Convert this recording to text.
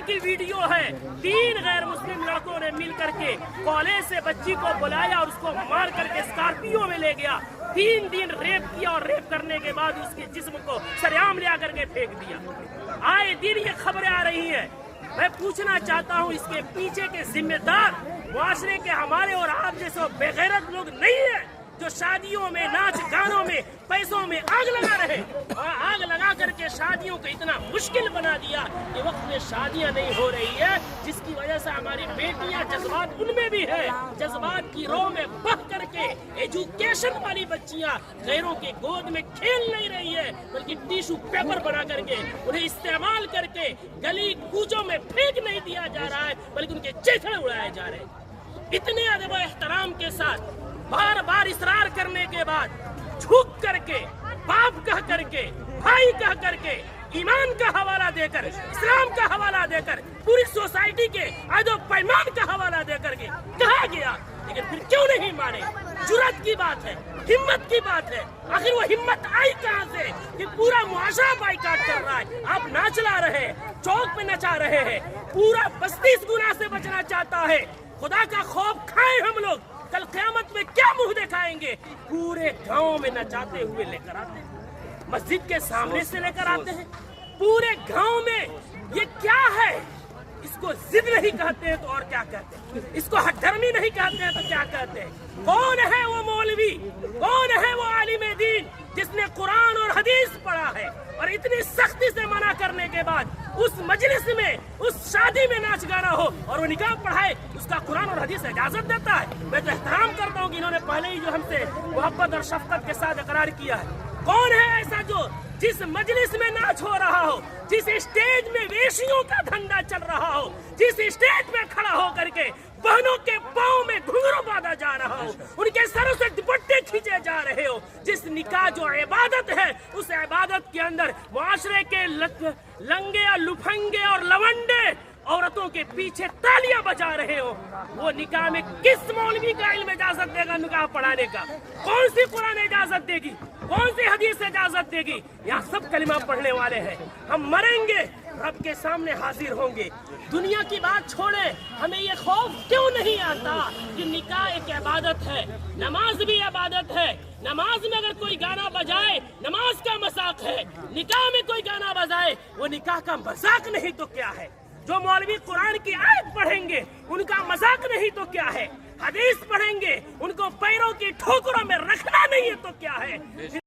की वीडियो है। 3 गैर मुस्लिम लड़कों ने मिल करके कॉलेज से बच्ची को बुलाया और उसको मार करके स्कॉर्पियो में ले गया। 3 दिन रेप किया और रेप करने के बाद उसके जिस्म को सरेआम ले आकर के फेंक दिया। आए दिन ये खबरें आ रही हैं। मैं पूछना चाहता हूँ, इसके पीछे के जिम्मेदार मुआशरे के हमारे और आप जैसे बेगैरत लोग नहीं है जो शादियों में, नाच गानों में, पैसों में आग लगा रहे और आग लगा करके शादियों को इतना मुश्किल बना दिया कि वक्त में शादियां नहीं हो रही है, जिसकी वजह से हमारी बेटियां, जज्बात उनमें भी है, जज्बात की रो में बह करके एजुकेशन वाली बच्चियां गैरों के गोद में खेल नहीं रही है, बल्कि टिश्यू पेपर बना करके उन्हें इस्तेमाल करके गली कूचों में फेंक नहीं दिया जा रहा है, बल्कि उनके चेहरे उड़ाए जा रहे हैं। इतने अदब व एहतराम के साथ बार बार इसरार करने के बाद झुक करके, बाप कह करके, भाई कह करके, ईमान का हवाला देकर, इस्लाम का हवाला देकर, पूरी सोसाइटी के अदब पैमान का हवाला देकर के कहा गया, लेकिन फिर क्यों नहीं माने? जुर्रत की बात है, हिम्मत की बात है। आखिर वो हिम्मत आई कहाँ से कि पूरा मुआशरा बाइकाट कर रहा है? आप नाच ला रहे हैं, चौक पे नचा रहे हैं, पूरा बस्ती इस गुनाह से बचना चाहता है। खुदा का खौफ खाए हम लोग, कल क़यामत में क्या मुंह दिखाएंगे? पूरे गांव में नचाते हुए लेकर आते हैं, मस्जिद के सामने से लेकर आते हैं, पूरे गांव में। ये क्या है? इसको जिद नहीं कहते हैं तो और क्या कहते हैं? इसको हठधर्मी नहीं कहते हैं तो क्या कहते हैं? कौन है वो मौलवी, कौन है वो आलिम दीन जिसने कुरान और हदीस पढ़ा है और इतनी सख्ती से मना करने के बाद उस मजलिस में, उस शादी में नाच गाना हो और वो निकाह पढ़ाए, उसका कुरान और हदीस इजाजत देता है? मैं तो एहतराम करता हूँ कि इन्होंने पहले ही जो हमसे मोहब्बत और शफकत के साथ इकरार किया है। कौन है ऐसा जो जिस मजलिस में नाच हो रहा हो, जिस स्टेज में वेशियों का धंधा चल रहा हो, जिस स्टेज में खड़ा हो करके बहनों के पाँव में घुंघरू बांधा जा रहा हो, उनके सरों से दुपट्टे खींचे जा रहे हो, जिस निकाह जो इबादत है उस इबादत के अंदर मुआशरे के लंगे और लुफंगे और लवंडे औरतों के पीछे तालियां बजा रहे हो, वो निकाह में किस मौलवी का इल्म इजाजत देगा निकाह पढ़ाने का? कौन सी कुरान इजाजत देगी? कौन सी हदीस इजाजत देगी? यहाँ सब कलिमा पढ़ने वाले हैं। हम मरेंगे, रब के सामने हाजिर होंगे। दुनिया की बात छोड़े, हमें ये खौफ क्यों नहीं आता कि निकाह एक इबादत है, नमाज भी इबादत है। नमाज में अगर कोई गाना बजाए, नमाज का मजाक है। निकाह में कोई गाना बजाए, वो निकाह का मजाक नहीं तो क्या है? जो मौलवी कुरान की आयत पढ़ेंगे उनका मजाक नहीं तो क्या है? हदीस पढ़ेंगे, उनको पैरों की ठोकरों में रखना नहीं है तो क्या है?